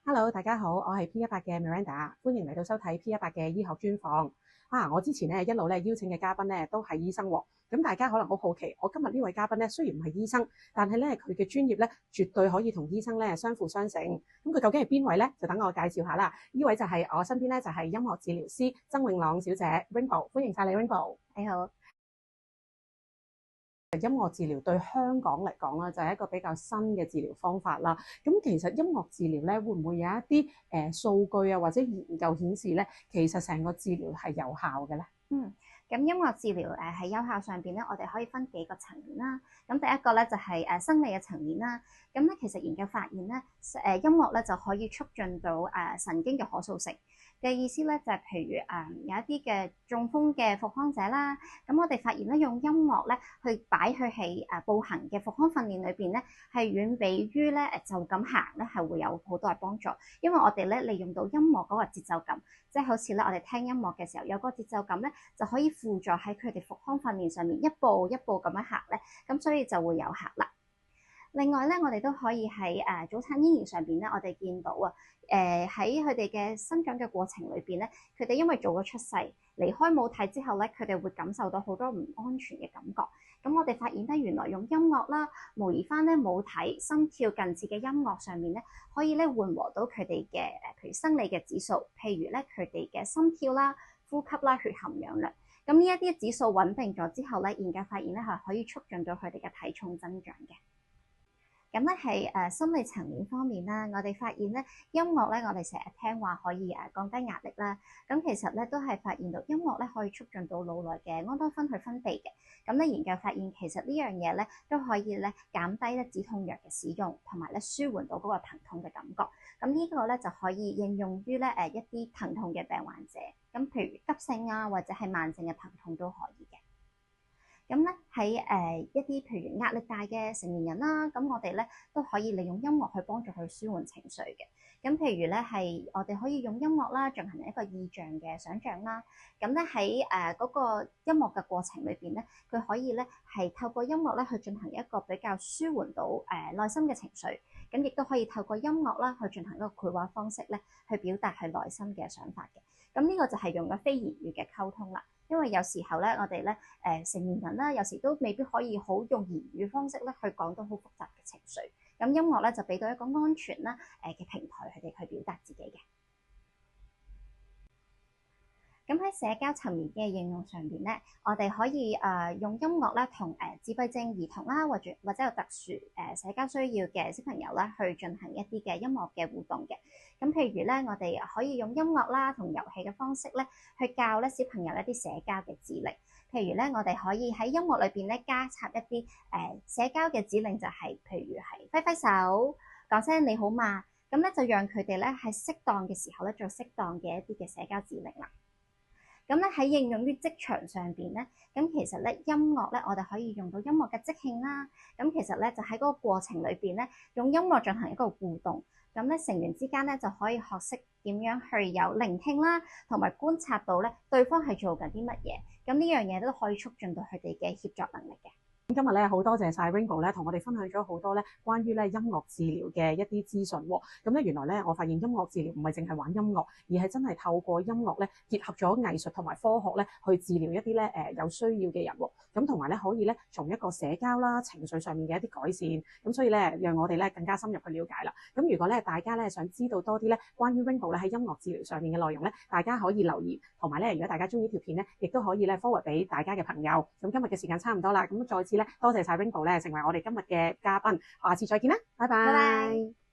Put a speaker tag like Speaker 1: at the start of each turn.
Speaker 1: Hello，大家好，我係 P18嘅 Miranda，歡迎嚟到收睇 P18嘅醫學專訪。我之前咧一路邀請嘅嘉賓咧都係醫生喎，咁大家可能好好奇，我今日呢位嘉賓咧雖然唔係醫生，但係咧佢嘅專業咧絕對可以同醫生咧相輔相成。咁佢究竟係邊位咧？就等我介紹下啦。呢位就係我身邊咧就係音樂治療師曾永朗小姐 Rainbow，歡迎晒你 Rainbow。
Speaker 2: 你好。
Speaker 1: 音樂治療對香港嚟講啦，就係一個比較新嘅治療方法啦。咁其實音樂治療咧，會唔會有一啲數據啊，或者研究顯示咧，其實成個治療係有效嘅咧？
Speaker 2: 咁音樂治療喺有效上邊咧，我哋可以分幾個層面啦。咁第一個咧就係生理嘅層面啦。咁咧其實研究發現咧，音樂咧就可以促進到神經嘅可塑性嘅意思咧，就係譬如有一啲嘅中風嘅復康者啦，咁我哋發現咧用音樂咧去擺佢喺步行嘅復康訓練裏邊咧，係遠比於咧就咁行咧係會有好多嘅幫助，因為我哋咧利用到音樂嗰個節奏感，即係好似咧我哋聽音樂嘅時候有嗰個節奏感咧，就可以輔助喺佢哋復康訓練上面一步一步咁樣行咧，咁所以就會有效啦。另外咧，我哋都可以喺早產嬰兒上邊咧，我哋見到喺佢哋嘅生長嘅過程裏邊咧，佢哋因為早咗出世，離開母體之後咧，佢哋會感受到好多唔安全嘅感覺。咁我哋發現咧，原來用音樂啦，模擬翻咧母體心跳近似嘅音樂上面咧，可以咧緩和到佢哋嘅譬如生理嘅指數，譬如咧佢哋嘅心跳啦、呼吸啦、血含氧量。咁呢一啲指數穩定咗之後咧，研究發現咧係可以促進到佢哋嘅體重增長嘅。咁咧係心理層面方面啦，我哋發現咧音樂咧，我哋成日聽話可以降低壓力啦。咁其實咧都係發現到音樂咧可以促進到腦內嘅安多酚去分泌嘅。咁咧研究發現其實呢樣嘢咧都可以咧減低咧止痛藥嘅使用，同埋咧舒緩到嗰個疼痛嘅感覺。咁呢個咧就可以應用於咧一啲疼痛嘅病患者。咁譬如急性啊或者係慢性嘅疼痛都可以嘅。咁咧喺一啲譬如壓力大嘅成年人啦，咁我哋咧都可以利用音樂去幫助佢舒緩情緒嘅。咁譬如咧係我哋可以用音樂啦進行一個意象嘅想像啦。咁咧喺嗰個音樂嘅過程裏邊咧，佢可以咧係透過音樂咧去進行一個比較舒緩到內心嘅情緒。咁亦都可以透過音樂啦去進行一個繪畫方式咧去表達佢內心嘅想法嘅。咁呢個就係用咗非言語嘅溝通啦。因為有時候咧，我哋咧成年人啦，有時都未必可以好用言語方式咧去講到好複雜嘅情緒。咁音樂咧就俾到一個安全啦嘅平台，佢哋去表達自己嘅。咁喺社交層面嘅應用上邊咧，我哋可以用音樂咧同自閉症兒童啦，或者有特殊社交需要嘅小朋友啦，去進行一啲嘅音樂嘅互動嘅。咁譬如咧，我哋可以用音樂啦同遊戲嘅方式咧，去教咧小朋友一啲社交嘅指令。譬如咧，我哋可以喺音樂裏邊咧加插一啲社交嘅指令，就係譬如係揮揮手、講聲你好嘛，咁咧就讓佢哋咧喺適當嘅時候咧做適當嘅一啲嘅社交指令啦。咁咧喺應用於職場上邊咧，咁其實咧音樂咧，我哋可以用到音樂嘅即興啦。咁其實咧就喺嗰個過程裏邊咧，用音樂進行一個互動。咁咧成員之間咧就可以學識點樣去有聆聽啦，同埋觀察到咧對方係做緊啲乜嘢。咁呢樣嘢都可以促進到佢哋嘅協作能力嘅。
Speaker 1: 今日咧好多謝晒 Rainbow 咧，同我哋分享咗好多咧關於咧音樂治療嘅一啲資訊喎。咁咧原來咧我發現音樂治療唔係淨係玩音樂，而係真係透過音樂咧結合咗藝術同埋科學咧去治療一啲咧有需要嘅人喎。咁同埋咧可以咧從一個社交啦、情緒上面嘅一啲改善。咁所以咧讓我哋咧更加深入去了解啦。咁如果咧大家咧想知道多啲咧關於 Rainbow 咧喺音樂治療上面嘅內容咧，大家可以留言，同埋咧如果大家中意條片咧，亦都可以咧 forward 俾大家嘅朋友。咁今日嘅時間差唔多啦，咁再次咧多謝晒 Rainbow 咧成為我哋今日嘅嘉賓，下次再見啦，拜拜。
Speaker 2: 拜拜。